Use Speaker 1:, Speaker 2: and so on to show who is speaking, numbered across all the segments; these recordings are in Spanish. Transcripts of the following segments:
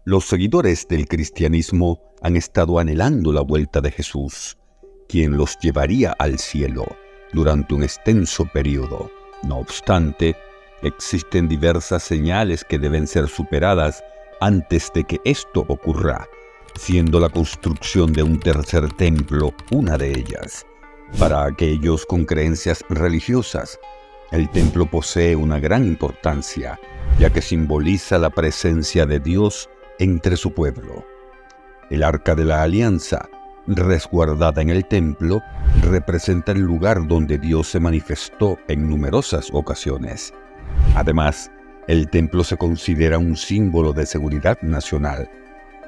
Speaker 1: Los seguidores del cristianismo han estado anhelando la vuelta de Jesús, quien los llevaría al cielo durante un extenso periodo. No obstante, existen diversas señales que deben ser superadas antes de que esto ocurra, siendo la construcción de un tercer templo una de ellas. Para aquellos con creencias religiosas, el templo posee una gran importancia, ya que simboliza la presencia de Dios entre su pueblo. El Arca de la Alianza, resguardada en el templo, representa el lugar donde Dios se manifestó en numerosas ocasiones. Además, el templo se considera un símbolo de seguridad nacional,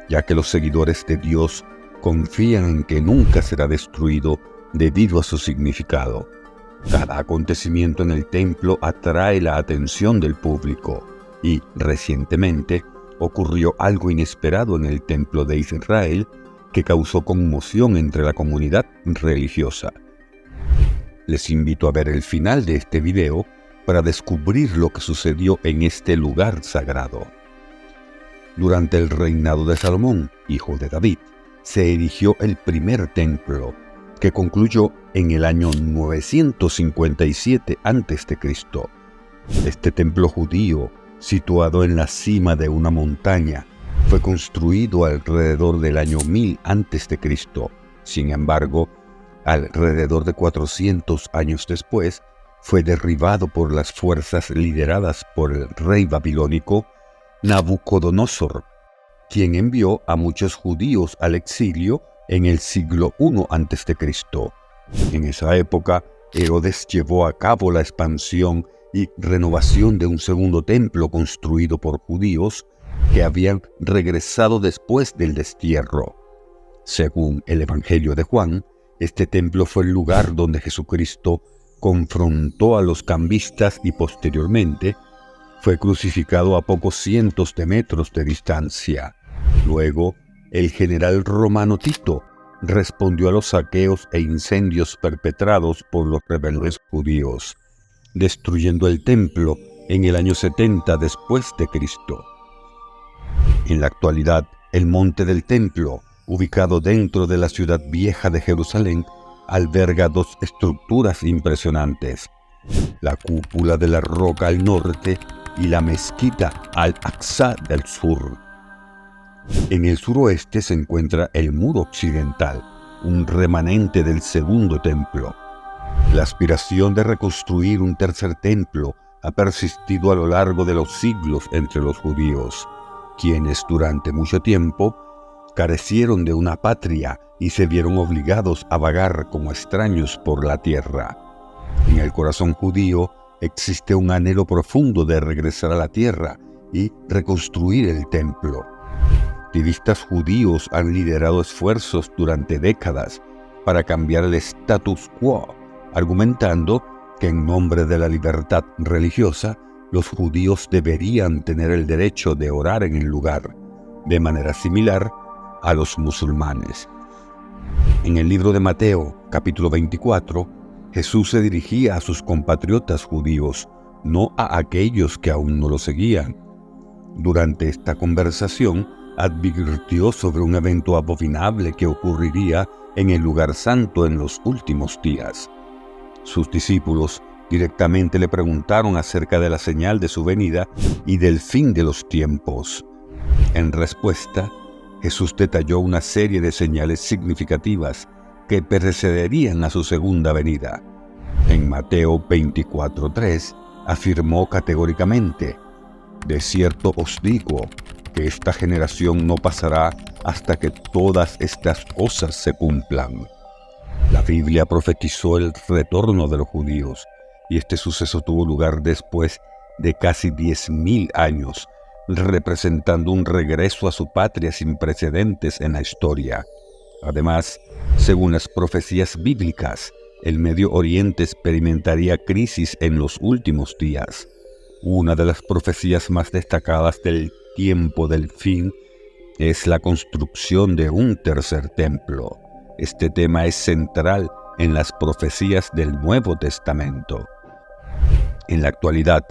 Speaker 1: ya que los seguidores de Dios confían en que nunca será destruido debido a su significado. Cada acontecimiento en el templo atrae la atención del público y, recientemente, ocurrió algo inesperado en el templo de Israel que causó conmoción entre la comunidad religiosa. Les invito a ver el final de este video para descubrir lo que sucedió en este lugar sagrado. Durante el reinado de Salomón, hijo de David, se erigió el primer templo, que concluyó en el año 957 a.C. Este templo judío, situado en la cima de una montaña, fue construido alrededor del año 1000 a.C. Sin embargo, alrededor de 400 años después, fue derribado por las fuerzas lideradas por el rey babilónico Nabucodonosor, quien envió a muchos judíos al exilio en el siglo I a.C. En esa época, Herodes llevó a cabo la expansión y renovación de un segundo templo construido por judíos que habían regresado después del destierro. Según el Evangelio de Juan, este templo fue el lugar donde Jesucristo confrontó a los cambistas y posteriormente fue crucificado a pocos cientos de metros de distancia. Luego, el general romano Tito respondió a los saqueos e incendios perpetrados por los rebeldes judíos, destruyendo el templo en el año 70 después de Cristo. En la actualidad, el monte del templo, ubicado dentro de la ciudad vieja de Jerusalén, alberga dos estructuras impresionantes: la cúpula de la roca al norte y la mezquita al-Aqsa del sur. En el suroeste se encuentra el muro occidental, un remanente del segundo templo. La aspiración de reconstruir un tercer templo ha persistido a lo largo de los siglos entre los judíos, quienes durante mucho tiempo carecieron de una patria y se vieron obligados a vagar como extraños por la tierra. En el corazón judío existe un anhelo profundo de regresar a la tierra y reconstruir el templo. Activistas judíos han liderado esfuerzos durante décadas para cambiar el status quo, argumentando que en nombre de la libertad religiosa, los judíos deberían tener el derecho de orar en el lugar, de manera similar a los musulmanes. En el libro de Mateo, capítulo 24, Jesús se dirigía a sus compatriotas judíos, no a aquellos que aún no lo seguían. Durante esta conversación, advirtió sobre un evento abominable que ocurriría en el lugar santo en los últimos días. Sus discípulos directamente le preguntaron acerca de la señal de su venida y del fin de los tiempos. En respuesta, Jesús detalló una serie de señales significativas que precederían a su segunda venida. En Mateo 24:3 afirmó categóricamente: «De cierto os digo que esta generación no pasará hasta que todas estas cosas se cumplan». La Biblia profetizó el retorno de los judíos, y este suceso tuvo lugar después de casi 10.000 años, representando un regreso a su patria sin precedentes en la historia. Además, según las profecías bíblicas, el Medio Oriente experimentaría crisis en los últimos días. Una de las profecías más destacadas del tiempo del fin es la construcción de un tercer templo. Este tema es central en las profecías del Nuevo Testamento. En la actualidad,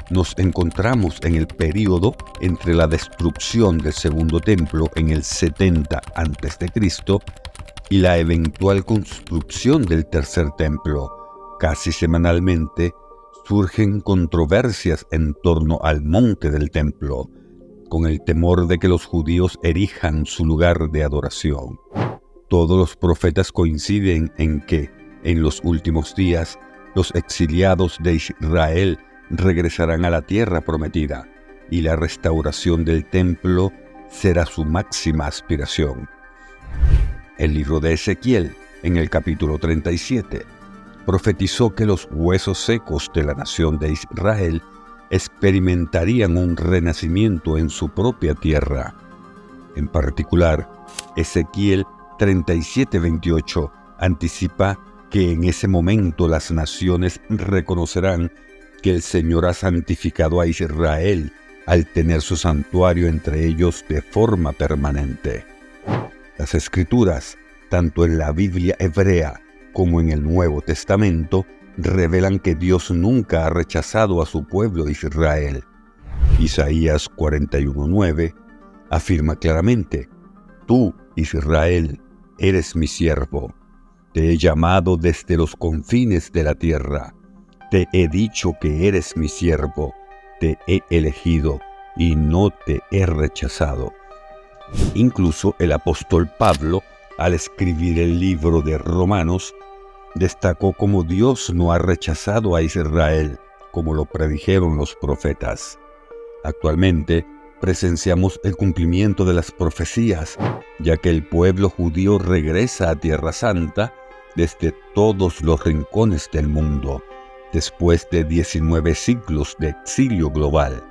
Speaker 1: nos encontramos en el período entre la destrucción del segundo templo en el 70 a.C. y la eventual construcción del tercer templo. Casi semanalmente surgen controversias en torno al monte del templo, con el temor de que los judíos erijan su lugar de adoración. Todos los profetas coinciden en que, en los últimos días, los exiliados de Israel regresarán a la tierra prometida, y la restauración del templo será su máxima aspiración. El libro de Ezequiel, en el capítulo 37, profetizó que los huesos secos de la nación de Israel experimentarían un renacimiento en su propia tierra. En particular, Ezequiel 37:28 anticipa que en ese momento las naciones reconocerán que el Señor ha santificado a Israel al tener su santuario entre ellos de forma permanente. Las Escrituras, tanto en la Biblia hebrea como en el Nuevo Testamento, revelan que Dios nunca ha rechazado a su pueblo Israel. Isaías 41:9 afirma claramente: «Tú, Israel, eres mi siervo. Te he llamado desde los confines de la tierra. Te he dicho que eres mi siervo. Te he elegido y no te he rechazado». Incluso el apóstol Pablo, al escribir el libro de Romanos, destacó cómo Dios no ha rechazado a Israel, como lo predijeron los profetas. Actualmente, presenciamos el cumplimiento de las profecías, ya que el pueblo judío regresa a Tierra Santa desde todos los rincones del mundo, después de 19 siglos de exilio global.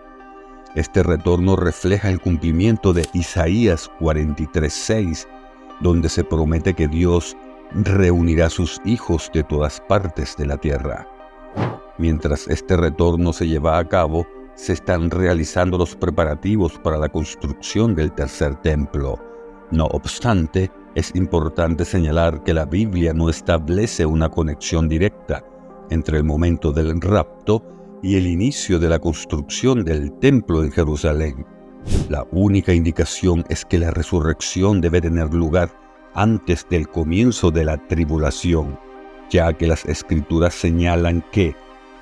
Speaker 1: Este retorno refleja el cumplimiento de Isaías 43:6, donde se promete que Dios reunirá a sus hijos de todas partes de la tierra. Mientras este retorno se lleva a cabo, se están realizando los preparativos para la construcción del tercer templo. No obstante, es importante señalar que la Biblia no establece una conexión directa entre el momento del rapto y el inicio de la construcción del templo en Jerusalén. La única indicación es que la resurrección debe tener lugar antes del comienzo de la tribulación, ya que las Escrituras señalan que,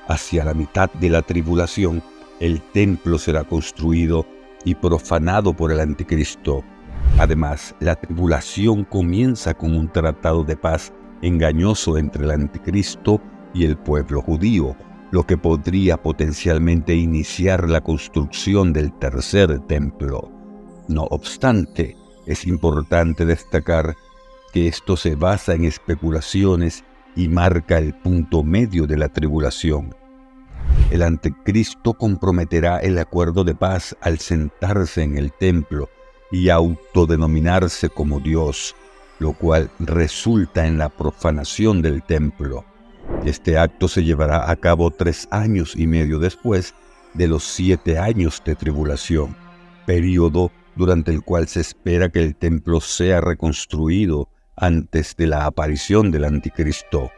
Speaker 1: hacia la mitad de la tribulación, el templo será construido y profanado por el anticristo. Además, la tribulación comienza con un tratado de paz engañoso entre el anticristo y el pueblo judío, lo que podría potencialmente iniciar la construcción del tercer templo. No obstante, es importante destacar que esto se basa en especulaciones y marca el punto medio de la tribulación. El anticristo comprometerá el acuerdo de paz al sentarse en el templo y autodenominarse como Dios, lo cual resulta en la profanación del templo. Este acto se llevará a cabo 3 años y medio después de los 7 años de tribulación, período durante el cual se espera que el templo sea reconstruido antes de la aparición del anticristo.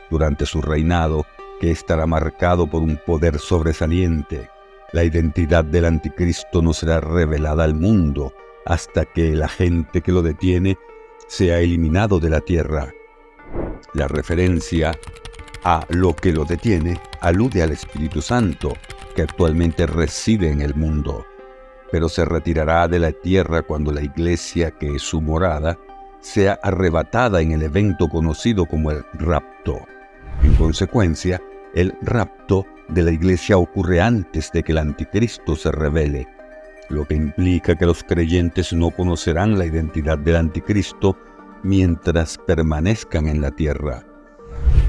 Speaker 1: Durante su reinado, que estará marcado por un poder sobresaliente, la identidad del anticristo no será revelada al mundo hasta que el agente que lo detiene sea eliminado de la tierra. La referencia a lo que lo detiene alude al Espíritu Santo, que actualmente reside en el mundo, pero se retirará de la tierra cuando la iglesia, que es su morada, sea arrebatada en el evento conocido como el rapto. En consecuencia, el rapto de la iglesia ocurre antes de que el anticristo se revele, lo que implica que los creyentes no conocerán la identidad del anticristo mientras permanezcan en la tierra.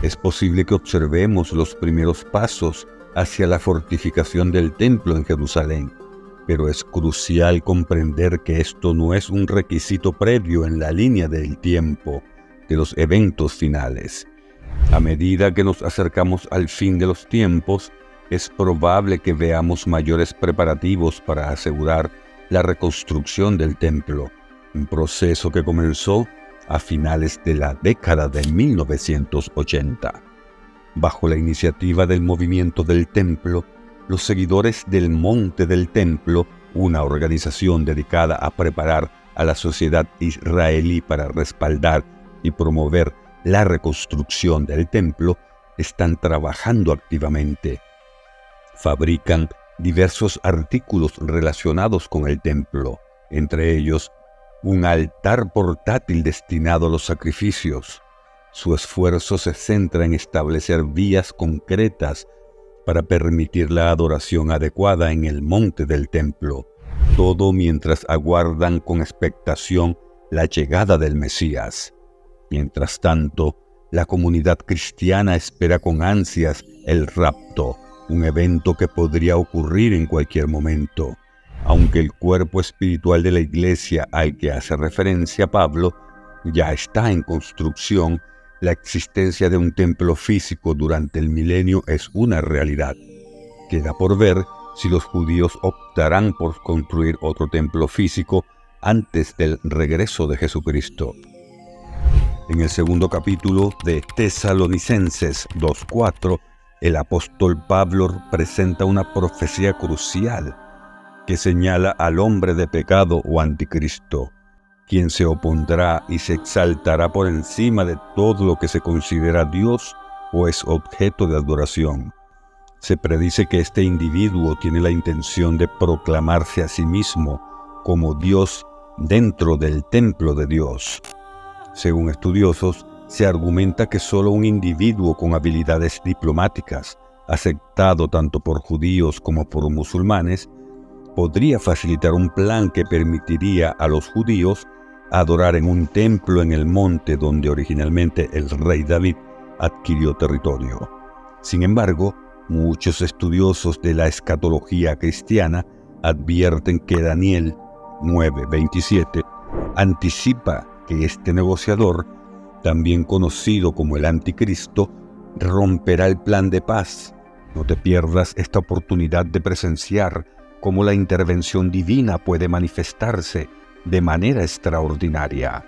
Speaker 1: Es posible que observemos los primeros pasos hacia la fortificación del templo en Jerusalén, pero es crucial comprender que esto no es un requisito previo en la línea del tiempo de los eventos finales. A medida que nos acercamos al fin de los tiempos, es probable que veamos mayores preparativos para asegurar la reconstrucción del templo, un proceso que comenzó a finales de la década de 1980. Bajo la iniciativa del movimiento del templo, los seguidores del Monte del Templo, una organización dedicada a preparar a la sociedad israelí para respaldar y promover la reconstrucción del templo, están trabajando activamente. Fabrican diversos artículos relacionados con el templo, entre ellos un altar portátil destinado a los sacrificios. Su esfuerzo se centra en establecer vías concretas para permitir la adoración adecuada en el monte del templo, todo mientras aguardan con expectación la llegada del Mesías. Mientras tanto, la comunidad cristiana espera con ansias el rapto, un evento que podría ocurrir en cualquier momento. Aunque el cuerpo espiritual de la iglesia al que hace referencia Pablo ya está en construcción, la existencia de un templo físico durante el milenio es una realidad. Queda por ver si los judíos optarán por construir otro templo físico antes del regreso de Jesucristo. En el segundo capítulo de Tesalonicenses 2:4, el apóstol Pablo presenta una profecía crucial que señala al hombre de pecado o anticristo, quien se opondrá y se exaltará por encima de todo lo que se considera Dios o es objeto de adoración. Se predice que este individuo tiene la intención de proclamarse a sí mismo como Dios dentro del templo de Dios. Según estudiosos, se argumenta que solo un individuo con habilidades diplomáticas, aceptado tanto por judíos como por musulmanes, podría facilitar un plan que permitiría a los judíos adorar en un templo en el monte donde originalmente el rey David adquirió territorio. Sin embargo, muchos estudiosos de la escatología cristiana advierten que Daniel 9:27 anticipa que este negociador, también conocido como el anticristo, romperá el plan de paz. No te pierdas esta oportunidad de presenciar cómo la intervención divina puede manifestarse de manera extraordinaria.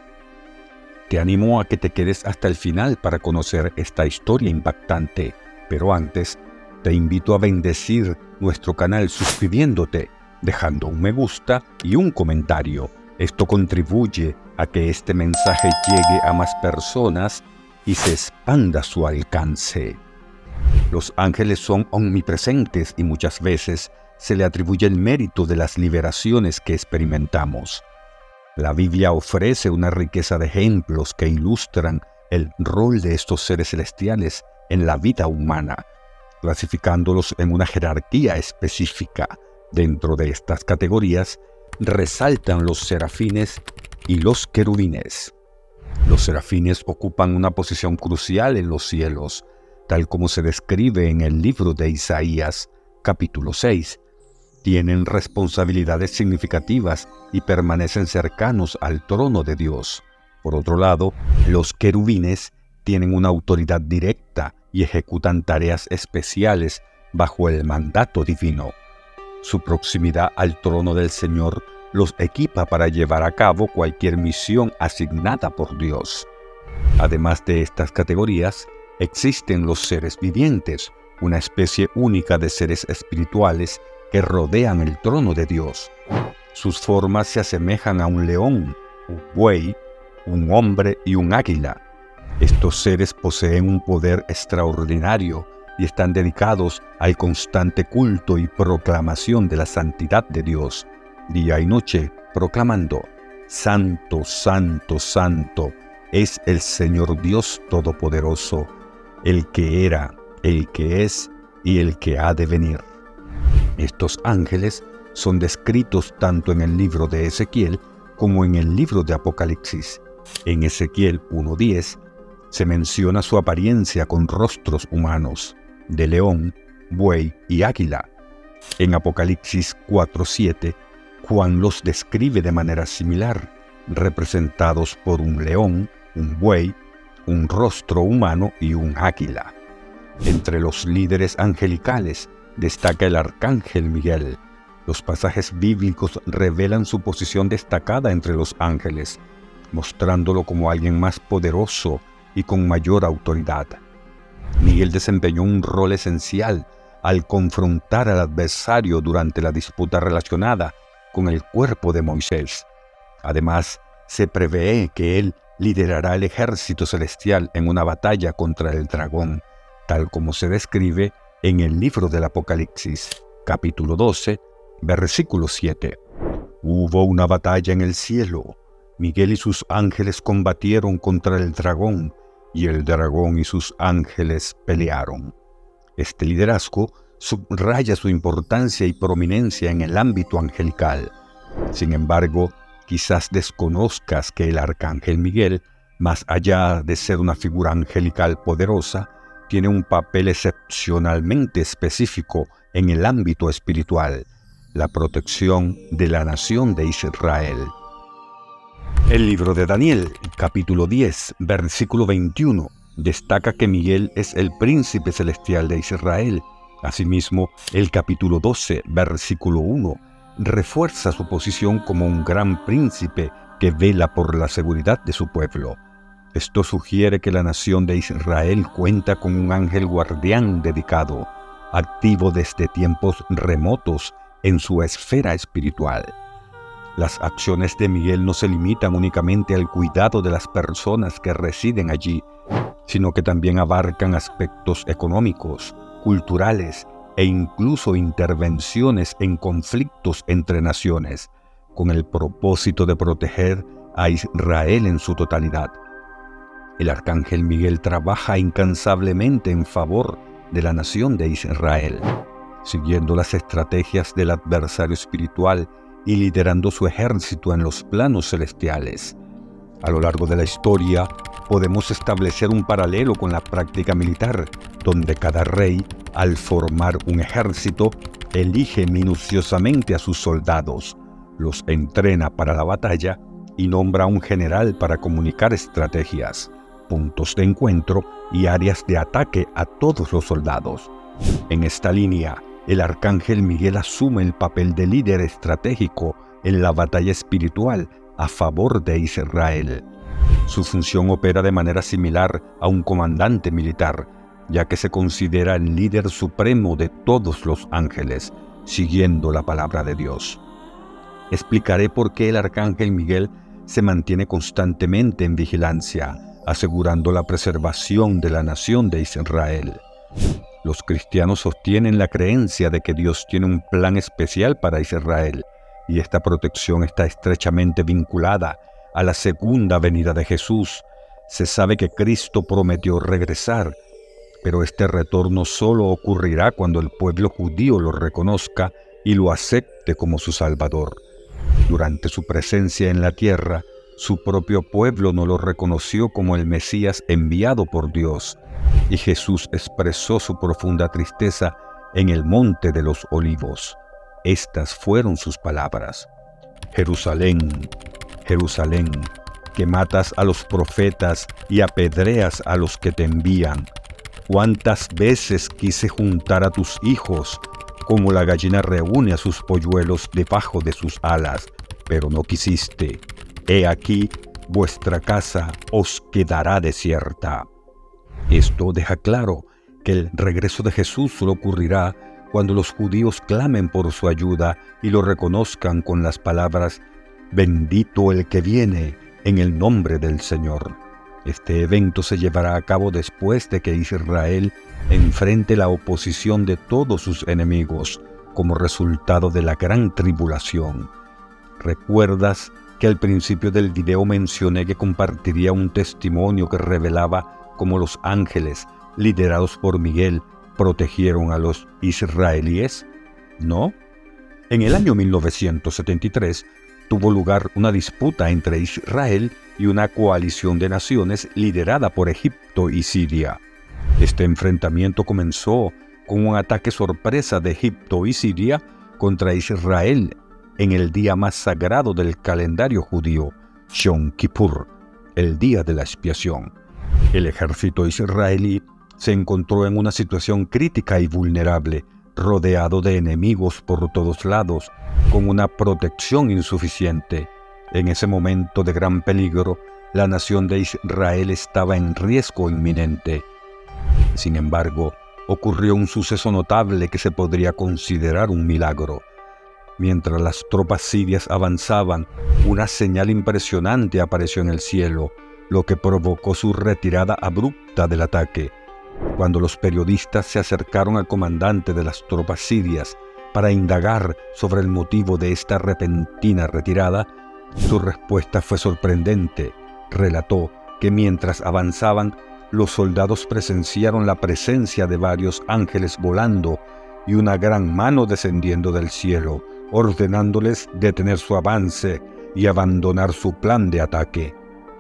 Speaker 1: Te animo a que te quedes hasta el final para conocer esta historia impactante, pero antes te invito a bendecir nuestro canal suscribiéndote, dejando un me gusta y un comentario. Esto contribuye a que este mensaje llegue a más personas y se expanda su alcance. Los ángeles son omnipresentes y muchas veces se le atribuye el mérito de las liberaciones que experimentamos. La Biblia ofrece una riqueza de ejemplos que ilustran el rol de estos seres celestiales en la vida humana, clasificándolos en una jerarquía específica. Dentro de estas categorías resaltan los serafines y los querubines. Los serafines ocupan una posición crucial en los cielos, tal como se describe en el libro de Isaías, capítulo 6. Tienen responsabilidades significativas y permanecen cercanos al trono de Dios. Por otro lado, los querubines tienen una autoridad directa y ejecutan tareas especiales bajo el mandato divino. Su proximidad al trono del Señor los equipa para llevar a cabo cualquier misión asignada por Dios. Además de estas categorías, existen los seres vivientes, una especie única de seres espirituales que rodean el trono de Dios. Sus formas se asemejan a un león, un buey, un hombre y un águila. Estos seres poseen un poder extraordinario y están dedicados al constante culto y proclamación de la santidad de Dios, día y noche, proclamando: Santo, Santo, Santo es el Señor Dios Todopoderoso, el que era, el que es y el que ha de venir. Estos ángeles son descritos tanto en el libro de Ezequiel como en el libro de Apocalipsis. En Ezequiel 1:10 se menciona su apariencia con rostros humanos, de león, buey y águila. En Apocalipsis 4:7, Juan los describe de manera similar, representados por un león, un buey, un rostro humano y un águila. Entre los líderes angelicales destaca el arcángel Miguel. Los pasajes bíblicos revelan su posición destacada entre los ángeles, mostrándolo como alguien más poderoso y con mayor autoridad. Miguel desempeñó un rol esencial al confrontar al adversario durante la disputa relacionada con el cuerpo de Moisés. Además, se prevé que él liderará el ejército celestial en una batalla contra el dragón, tal como se describe en el libro del Apocalipsis, capítulo 12, versículo 7. Hubo una batalla en el cielo. Miguel y sus ángeles combatieron contra el dragón, y el dragón y sus ángeles pelearon. Este liderazgo subraya su importancia y prominencia en el ámbito angelical. Sin embargo, quizás desconozcas que el arcángel Miguel, más allá de ser una figura angelical poderosa, tiene un papel excepcionalmente específico en el ámbito espiritual, la protección de la nación de Israel. El libro de Daniel, capítulo 10, versículo 21, destaca que Miguel es el príncipe celestial de Israel. Asimismo, el capítulo 12, versículo 1, refuerza su posición como un gran príncipe que vela por la seguridad de su pueblo. Esto sugiere que la nación de Israel cuenta con un ángel guardián dedicado, activo desde tiempos remotos en su esfera espiritual. Las acciones de Miguel no se limitan únicamente al cuidado de las personas que residen allí, sino que también abarcan aspectos económicos, culturales e incluso intervenciones en conflictos entre naciones, con el propósito de proteger a Israel en su totalidad. El arcángel Miguel trabaja incansablemente en favor de la nación de Israel, siguiendo las estrategias del adversario espiritual y liderando su ejército en los planos celestiales. A lo largo de la historia, podemos establecer un paralelo con la práctica militar, donde cada rey, al formar un ejército, elige minuciosamente a sus soldados, los entrena para la batalla y nombra a un general para comunicar estrategias, puntos de encuentro y áreas de ataque a todos los soldados. En esta línea, el arcángel Miguel asume el papel de líder estratégico en la batalla espiritual a favor de Israel. Su función opera de manera similar a un comandante militar, ya que se considera el líder supremo de todos los ángeles, siguiendo la palabra de Dios. Explicaré por qué el arcángel Miguel se mantiene constantemente en vigilancia, asegurando la preservación de la nación de Israel. Los cristianos sostienen la creencia de que Dios tiene un plan especial para Israel, y esta protección está estrechamente vinculada a la segunda venida de Jesús. Se sabe que Cristo prometió regresar, pero este retorno solo ocurrirá cuando el pueblo judío lo reconozca y lo acepte como su Salvador. Durante su presencia en la tierra, su propio pueblo no lo reconoció como el Mesías enviado por Dios, y Jesús expresó su profunda tristeza en el Monte de los Olivos. Estas fueron sus palabras: Jerusalén, Jerusalén, que matas a los profetas y apedreas a los que te envían. ¿Cuántas veces quise juntar a tus hijos, como la gallina reúne a sus polluelos debajo de sus alas, pero no quisiste? He aquí, vuestra casa os quedará desierta. Esto deja claro que el regreso de Jesús solo ocurrirá cuando los judíos clamen por su ayuda y lo reconozcan con las palabras: bendito el que viene en el nombre del Señor. Este evento se llevará a cabo después de que Israel enfrente la oposición de todos sus enemigos como resultado de la gran tribulación. ¿Recuerdas que al principio del video mencioné que compartiría un testimonio que revelaba cómo los ángeles, liderados por Miguel, protegieron a los israelíes? ¿No? En el año 1973 tuvo lugar una disputa entre Israel y una coalición de naciones liderada por Egipto y Siria. Este enfrentamiento comenzó con un ataque sorpresa de Egipto y Siria contra Israel en el día más sagrado del calendario judío, Yom Kippur, el día de la expiación. El ejército israelí se encontró en una situación crítica y vulnerable, rodeado de enemigos por todos lados, con una protección insuficiente. En ese momento de gran peligro, la nación de Israel estaba en riesgo inminente. Sin embargo, ocurrió un suceso notable que se podría considerar un milagro. Mientras las tropas sirias avanzaban, una señal impresionante apareció en el cielo, lo que provocó su retirada abrupta del ataque. Cuando los periodistas se acercaron al comandante de las tropas sirias para indagar sobre el motivo de esta repentina retirada, su respuesta fue sorprendente. Relató que mientras avanzaban, los soldados presenciaron la presencia de varios ángeles volando y una gran mano descendiendo del cielo, ordenándoles detener su avance y abandonar su plan de ataque.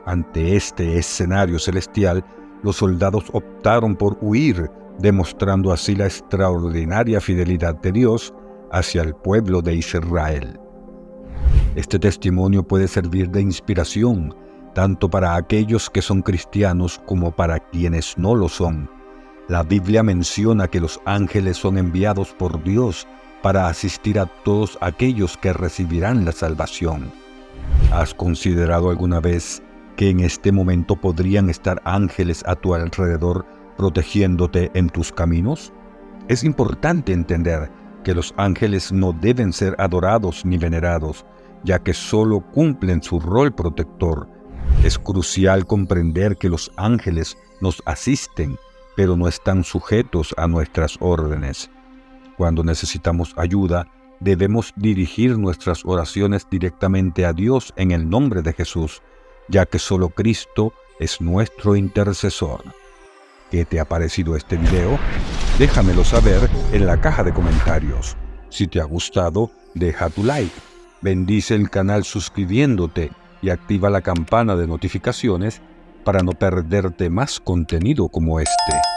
Speaker 1: Ante este escenario celestial, los soldados optaron por huir, demostrando así la extraordinaria fidelidad de Dios hacia el pueblo de Israel. Este testimonio puede servir de inspiración, tanto para aquellos que son cristianos como para quienes no lo son. La Biblia menciona que los ángeles son enviados por Dios para asistir a todos aquellos que recibirán la salvación. ¿Has considerado alguna vez que en este momento podrían estar ángeles a tu alrededor protegiéndote en tus caminos? Es importante entender que los ángeles no deben ser adorados ni venerados, ya que solo cumplen su rol protector. Es crucial comprender que los ángeles nos asisten, pero no están sujetos a nuestras órdenes. Cuando necesitamos ayuda, debemos dirigir nuestras oraciones directamente a Dios en el nombre de Jesús, ya que solo Cristo es nuestro intercesor. ¿Qué te ha parecido este video? Déjamelo saber en la caja de comentarios. Si te ha gustado, deja tu like, bendice el canal suscribiéndote y activa la campana de notificaciones para no perderte más contenido como este.